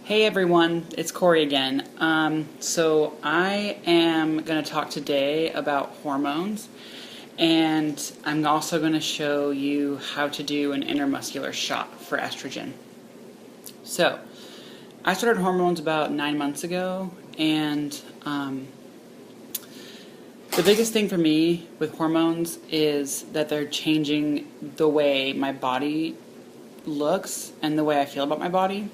Hey everyone, it's Corey again. So I am going to talk today about hormones, and I'm also going to show you how to do an intramuscular shot for estrogen. So I started hormones about 9 months ago, and the biggest thing for me with hormones is that they're changing the way my body looks and the way I feel about my body.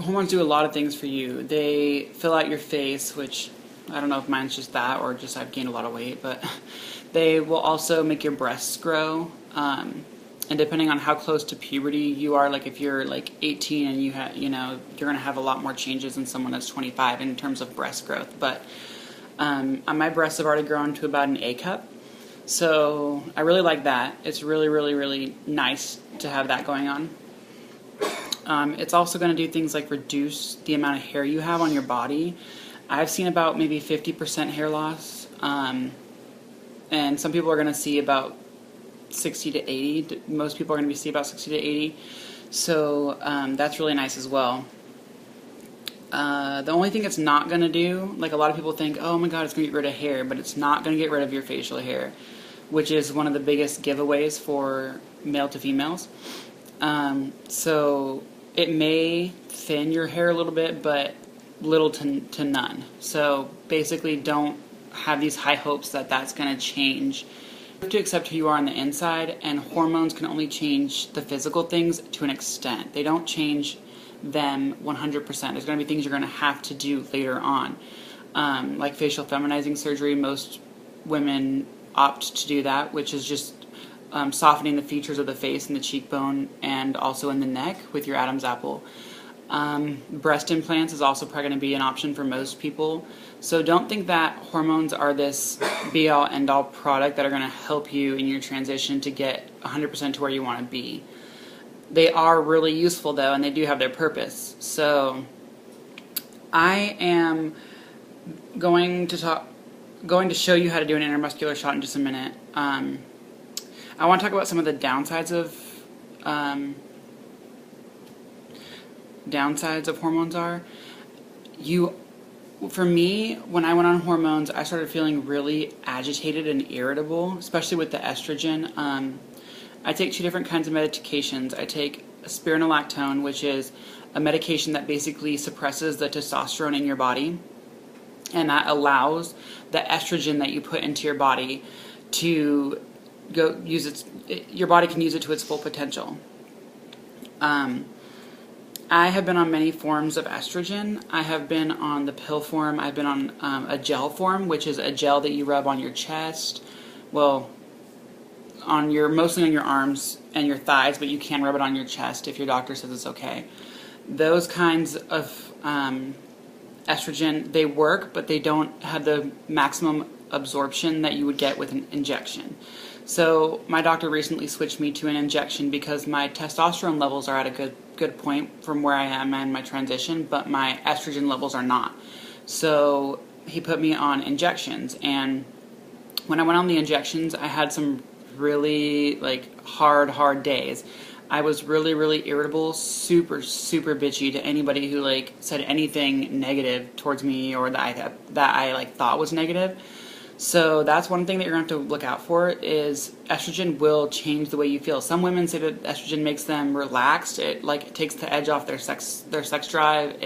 Hormones do a lot of things for you. They fill out your face, which I don't know if mine's just that or just I've gained a lot of weight, but they will also make your breasts grow. And depending on how close to puberty you are, like if you're like 18 and you're gonna have a lot more changes than someone that's 25 in terms of breast growth. But my breasts have already grown to about an A cup, so I really like that. It's really, really, really nice to have that going on. It's also going to do things like reduce the amount of hair you have on your body. I've seen about maybe 50% hair loss, and some people are going to see about 60 to 80. Most people are going to see about 60 to 80. So that's really nice as well. The only thing it's not going to do, like a lot of people think, oh my god, it's going to get rid of hair, but it's not going to get rid of your facial hair, which is one of the biggest giveaways for male to females. So it may thin your hair a little bit, but little to none. So basically don't have these high hopes that that's going to change. You have to accept who you are on the inside, and hormones can only change the physical things to an extent. They don't change them 100%. There's going to be things you're going to have to do later on. Like facial feminizing surgery, most women opt to do that, which is just softening the features of the face and the cheekbone and also in the neck with your Adam's apple. Breast implants is also probably going to be an option for most people. So don't think that hormones are this be-all, end-all product that are going to help you in your transition to get 100% to where you want to be. They are really useful though, and they do have their purpose. So I am going to show you how to do an intramuscular shot in just a minute. I want to talk about some of the downsides of hormones are. For me, when I went on hormones, I started feeling really agitated and irritable, especially with the estrogen. I take two different kinds of medications. I take spironolactone, which is a medication that basically suppresses the testosterone in your body, and that allows the estrogen that you put into your body to your body can use it to its full potential. I have been on many forms of estrogen. I have been on the pill form. I've been on a gel form, which is a gel that you rub on your chest. Well, mostly on your arms and your thighs, but you can rub it on your chest if your doctor says it's okay. Those kinds of estrogen, they work, but they don't have the maximum absorption that you would get with an injection. So my doctor recently switched me to an injection because my testosterone levels are at a good point from where I am in my transition, but my estrogen levels are not. So he put me on injections, and when I went on the injections, I had some really hard days. I was really, really irritable, super, super bitchy to anybody who said anything negative towards me or that I thought was negative. So that's one thing that you're going to have to look out for, is estrogen will change the way you feel. Some women say that estrogen makes them relaxed. It takes the edge off their sex drive.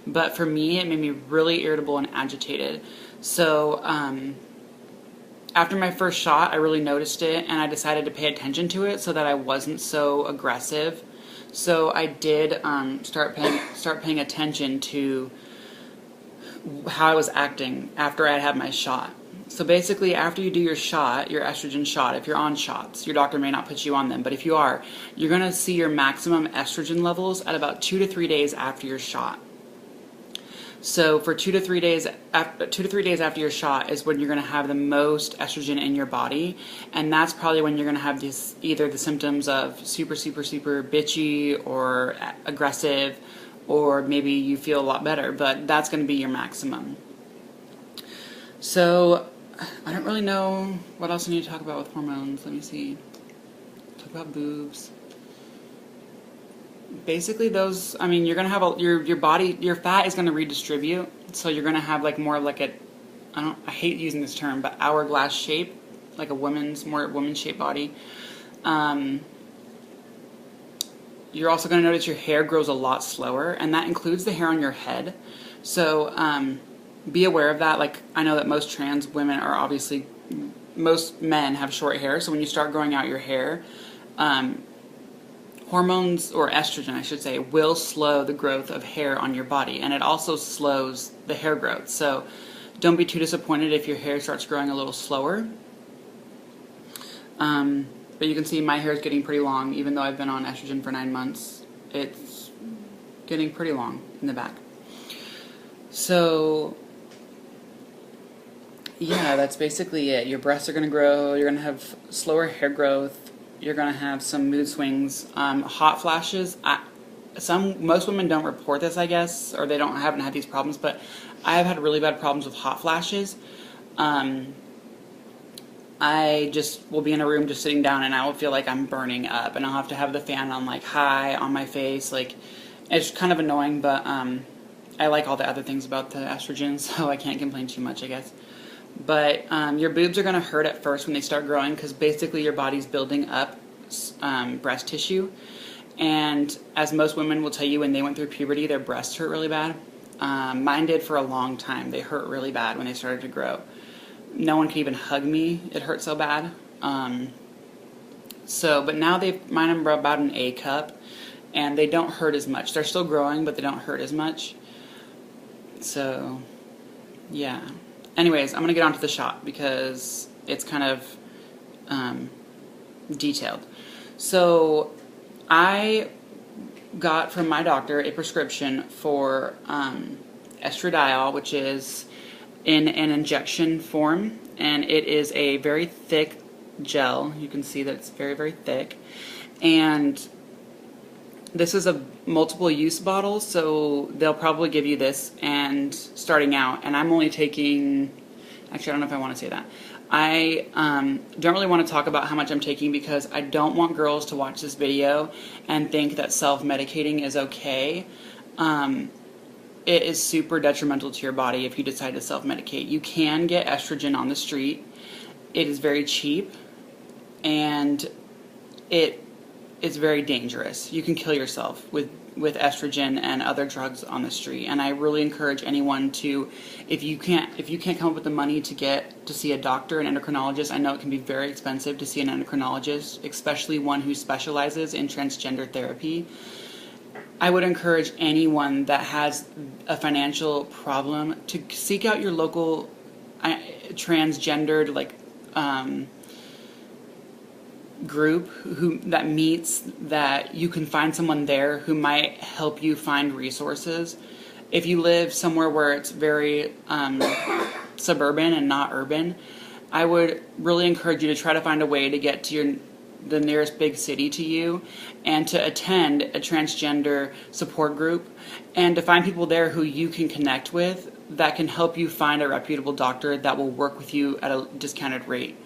But for me, it made me really irritable and agitated. So after my first shot, I really noticed it, and I decided to pay attention to it so that I wasn't so aggressive. So I did start paying attention to how I was acting after I had my shot. So basically, after you do your shot, your estrogen shot, if you're on shots, your doctor may not put you on them, but if you are, you're going to see your maximum estrogen levels at about 2 to 3 days after your shot. So for 2 to 3 days after your shot is when you're going to have the most estrogen in your body, and that's probably when you're going to have either the symptoms of super, super, super bitchy or aggressive, or maybe you feel a lot better, but that's going to be your maximum. So I don't really know what else I need to talk about with hormones. Let me see. Talk about boobs. basically those, I mean, you're gonna have your body, your fat is gonna redistribute, so you're gonna have like more like I hate using this term, but hourglass shape, like a more woman's shaped body. You're also gonna notice your hair grows a lot slower, and that includes the hair on your head. So be aware of that. Like, I know that most trans women are obviously, most men have short hair, so when you start growing out your hair, hormones, or estrogen I should say, will slow the growth of hair on your body, and it also slows the hair growth. So don't be too disappointed if your hair starts growing a little slower. But you can see my hair is getting pretty long, even though I've been on estrogen for 9 months. It's getting pretty long in the back. So yeah, that's basically it. Your breasts are going to grow, you're going to have slower hair growth, you're going to have some mood swings, hot flashes. Most women don't report this, I guess, or they haven't had these problems, but I have had really bad problems with hot flashes. I just will be in a room just sitting down, and I will feel like I'm burning up, and I'll have to have the fan on like high on my face. Like, it's kind of annoying, but I like all the other things about the estrogen, so I can't complain too much, I guess. But your boobs are going to hurt at first when they start growing, because basically your body's building up breast tissue. And as most women will tell you, when they went through puberty, their breasts hurt really bad. Mine did for a long time. They hurt really bad when they started to grow. No one could even hug me. It hurt so bad. But now mine are about an A cup, and they don't hurt as much. They're still growing, but they don't hurt as much. So, yeah. Anyways, I'm going to get onto the shot because it's kind of detailed. So, I got from my doctor a prescription for estradiol, which is in an injection form, and it is a very thick gel. You can see that it's very, very thick. And this is a multiple use bottle, so they'll probably give you this and starting out, and I'm only taking, actually I don't know if I want to say that. I don't really want to talk about how much I'm taking, because I don't want girls to watch this video and think that self-medicating is okay. It is super detrimental to your body if you decide to self-medicate. You can get estrogen on the street. It is very cheap, and it is very dangerous. You can kill yourself with estrogen and other drugs on the street. And I really encourage anyone to, if you can't come up with the money to see a doctor, an endocrinologist. I know it can be very expensive to see an endocrinologist, especially one who specializes in transgender therapy. I would encourage anyone that has a financial problem to seek out your local transgendered group that meets, that you can find someone there who might help you find resources. If you live somewhere where it's very suburban and not urban, I would really encourage you to try to find a way to get to the nearest big city to you, and to attend a transgender support group, and to find people there who you can connect with that can help you find a reputable doctor that will work with you at a discounted rate.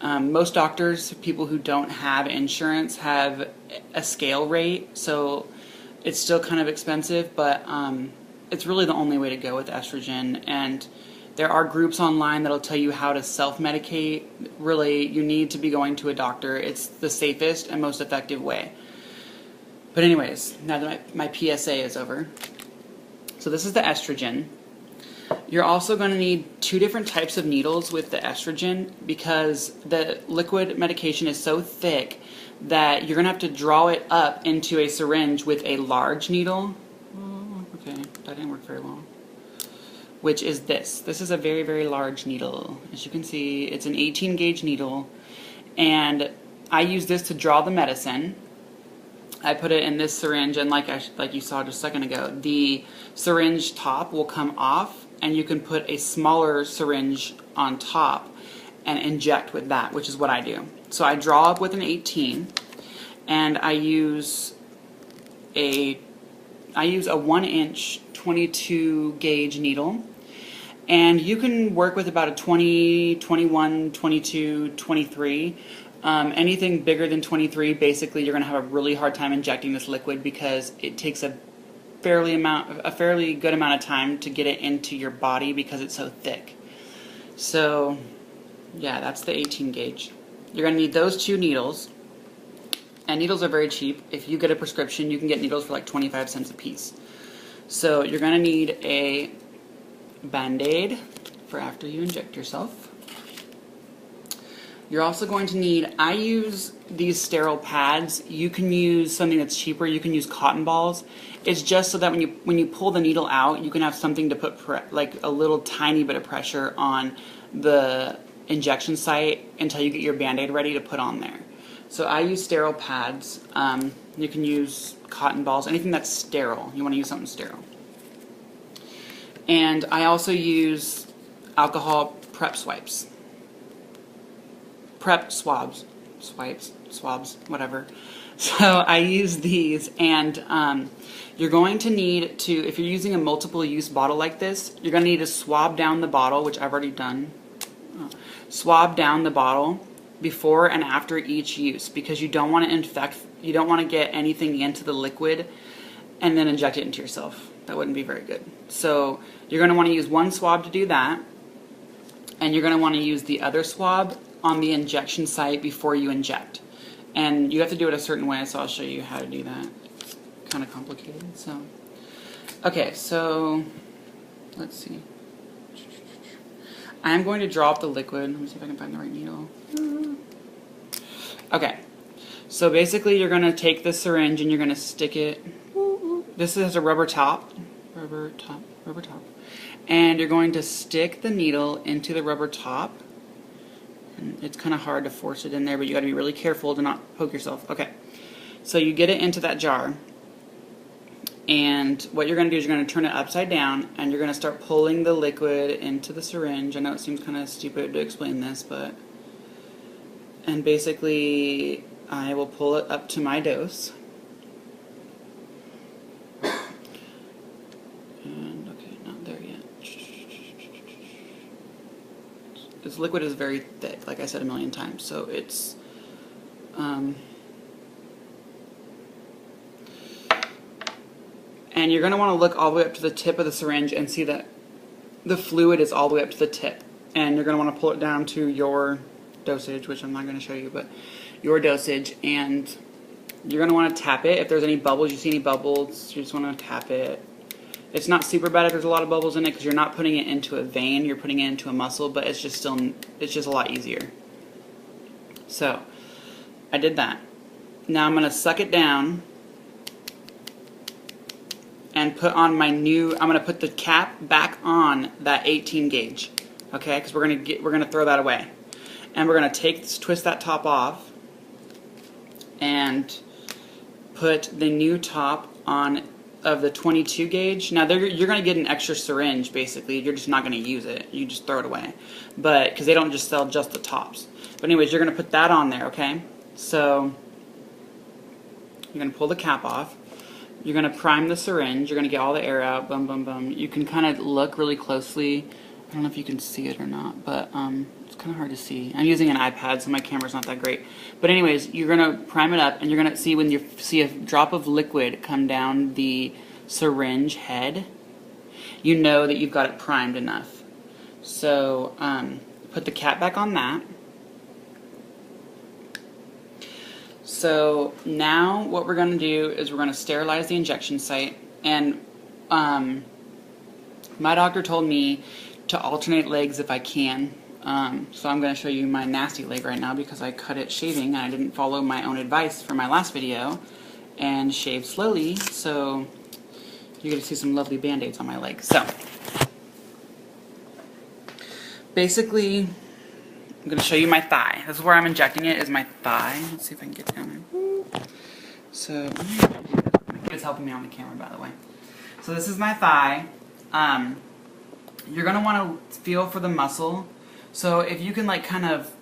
Most doctors, people who don't have insurance, have a scale rate, so it's still kind of expensive, but it's really the only way to go with estrogen. And there are groups online that'll tell you how to self-medicate. Really, you need to be going to a doctor. It's the safest and most effective way. But anyways, now that my PSA is over. So this is the estrogen. You're also going to need 2 different types of needles with the estrogen, because the liquid medication is so thick that you're going to have to draw it up into a syringe with a large needle. Oh, okay, that didn't work very well. Which is this. This is a very, very large needle. As you can see, it's an 18 gauge needle, and I use this to draw the medicine. I put it in this syringe, and like you saw just a second ago, the syringe top will come off, and you can put a smaller syringe on top and inject with that, which is what I do. So I draw up with an 18, and I use a 1-inch 22 gauge needle, and you can work with about a 20, 21, 22, 23 Anything bigger than 23, basically you're going to have a really hard time injecting this liquid because it takes a fairly good amount of time to get it into your body because it's so thick. So yeah, that's the 18 gauge. You're going to need those 2 needles, and needles are very cheap. If you get a prescription, you can get needles for like 25 cents a piece. So you're going to need a Band-Aid for after you inject yourself. You're also going to need, I use these sterile pads. You can use something that's cheaper. You can use cotton balls. It's just so that when you pull the needle out, you can have something to put like a little tiny bit of pressure on the injection site until you get your Band-Aid ready to put on there. So I use sterile pads. You can use cotton balls, anything that's sterile. You want to use something sterile. And I also use alcohol prep swabs, whatever. So I use these, and you're going to need to, if you're using a multiple use bottle like this, you're going to need to swab down the bottle, which I've already done. Swab down the bottle before and after each use, because you don't want to get anything into the liquid and then inject it into yourself. That wouldn't be very good. So you're going to want to use one swab to do that, and you're going to want to use the other swab on the injection site before you inject. And you have to do it a certain way, so I'll show you how to do that. It's kind of complicated. So, okay, so let's see. I'm going to drop the liquid. Let me see if I can find the right needle. Okay, so basically you're going to take the syringe and you're going to stick it. This has a rubber top. And you're going to stick the needle into the rubber top. And it's kind of hard to force it in there, but you got to be really careful to not poke yourself. Okay, so you get it into that jar. And what you're going to do is you're going to turn it upside down, and you're going to start pulling the liquid into the syringe. I know it seems kind of stupid to explain this, but... And basically, I will pull it up to my dose. And, okay, not there yet. This liquid is very thick, like I said a million times, so it's... And you're going to want to look all the way up to the tip of the syringe and see that the fluid is all the way up to the tip. And you're going to want to pull it down to your dosage, which I'm not going to show you, but your dosage. And you're going to want to tap it. If there's any bubbles, you see any bubbles, you just want to tap it. It's not super bad if there's a lot of bubbles in it because you're not putting it into a vein, you're putting it into a muscle, but it's just a lot easier. So, I did that. Now I'm going to suck it down and put on my new, I'm going to put the cap back on that 18 gauge, okay, because we're going to throw that away. And we're going to twist that top off and put the new top on of the 22 gauge. Now you're going to get an extra syringe, basically. You're just not going to use it. You just throw it away. But, because they don't just sell just the tops. But anyways, you're going to put that on there, okay? So, you're going to pull the cap off. You're going to prime the syringe. You're going to get all the air out. Bum, bum, bum. You can kind of look really closely. I don't know if you can see it or not, but it's kind of hard to see. I'm using an iPad, so my camera's not that great. But anyways, you're going to prime it up, and you're going to see when you see a drop of liquid come down the syringe head, you know that you've got it primed enough. So put the cap back on that. So now what we're going to do is we're going to sterilize the injection site. And my doctor told me to alternate legs if I can. So I'm going to show you my nasty leg right now because I cut it shaving and I didn't follow my own advice for my last video and shaved slowly. So you're going to see some lovely band-aids on my leg. So basically, I'm going to show you my thigh. This is where I'm injecting it, is my thigh. Let's see if I can get down there. So, my kid's helping me on the camera, by the way. So this is my thigh. You're going to want to feel for the muscle. So if you can like kind of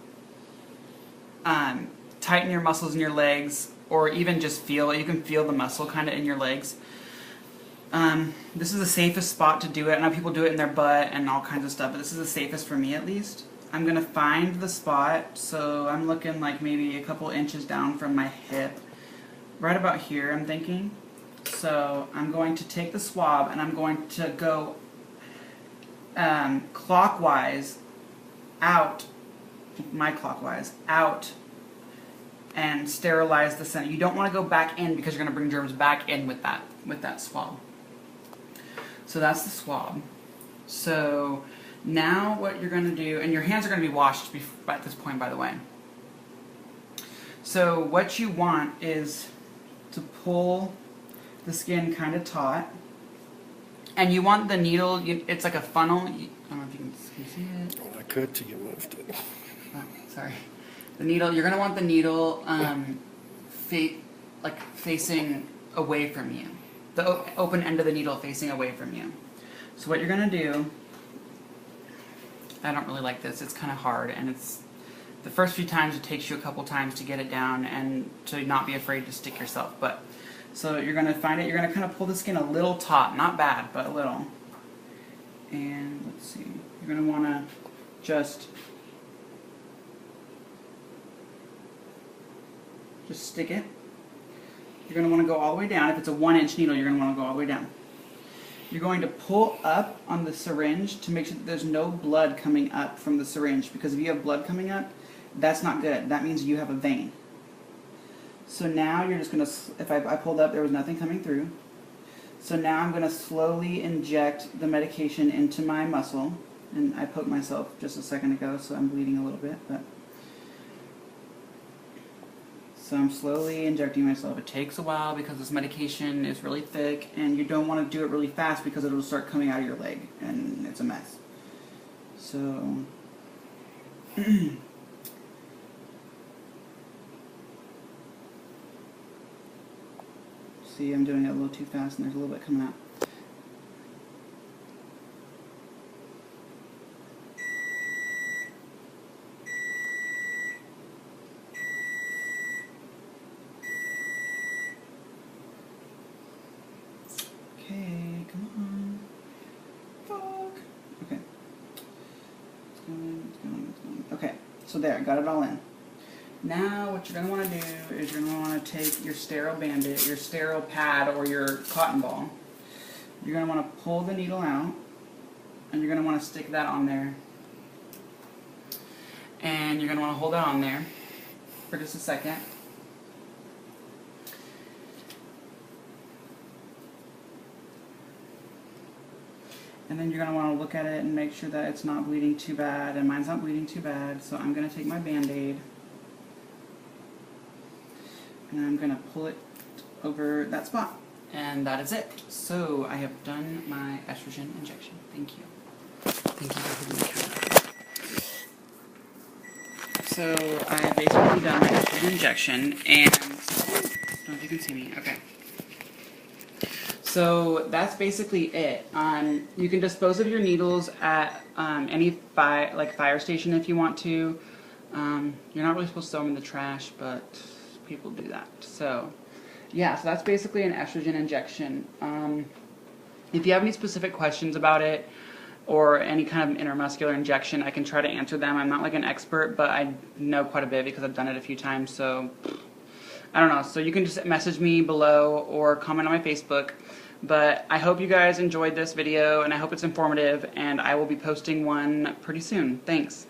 tighten your muscles in your legs, or even just feel it, you can feel the muscle kind of in your legs. This is the safest spot to do it. I know people do it in their butt and all kinds of stuff, but this is the safest for me at least. I'm going to find the spot, so I'm looking like maybe a couple inches down from my hip. Right about here, I'm thinking. So I'm going to take the swab and I'm going to go clockwise out, out, and sterilize the center. You don't want to go back in because you're going to bring germs back in with that swab. So that's the swab. So now what you're going to do, and your hands are going to be washed at this point, by the way. So what you want is to pull the skin kind of taut, and you want the needle, it's like a funnel. I don't know if you can see it. Well, I could till you moved it. Oh, sorry. The needle, you're going to want the needle facing away from you. The open end of the needle facing away from you. So what you're going to do, I don't really like this, it's kind of hard, and it's the first few times it takes you a couple times to get it down and to not be afraid to stick yourself. But so you're going to find it, you're going to kind of pull the skin a little taut, not bad, but a little. And let's see, you're going to want to just stick it. You're going to want to go all the way down. If it's a 1-inch needle, you're going to want to go all the way down. You're going to pull up on the syringe to make sure that there's no blood coming up from the syringe, because if you have blood coming up, that's not good. That means you have a vein. So now you're just going to, if I pulled up, there was nothing coming through. So now I'm going to slowly inject the medication into my muscle. And I poked myself just a second ago, so I'm bleeding a little bit. So I'm slowly injecting myself. It takes a while because this medication is really thick, and you don't want to do it really fast because it'll start coming out of your leg, and it's a mess. So see, I'm doing it a little too fast, and there's a little bit coming out. Okay, come on. Fuck. Okay. It's going. Okay, so there, I got it all in. Now what you're going to want to do is you're going to want to take your sterile bandit, your sterile pad, or your cotton ball. You're going to want to pull the needle out, and you're going to want to stick that on there. And you're going to want to hold that on there for just a second. And then you're going to want to look at it and make sure that it's not bleeding too bad. And mine's not bleeding too bad, so I'm going to take my Band-Aid. And I'm going to pull it over that spot. And that is it. So I have done my estrogen injection. Thank you. Thank you for holding the camera. So I have basically done my estrogen injection, and I don't know if you can see me. Okay. So that's basically it. You can dispose of your needles at any fire station if you want to. You're not really supposed to throw them in the trash, but people do that. So yeah, so that's basically an estrogen injection. If you have any specific questions about it or any kind of intramuscular injection, I can try to answer them. I'm not like an expert, but I know quite a bit because I've done it a few times. So I don't know. So you can just message me below or comment on my Facebook. But I hope you guys enjoyed this video, and I hope it's informative, and I will be posting one pretty soon. Thanks.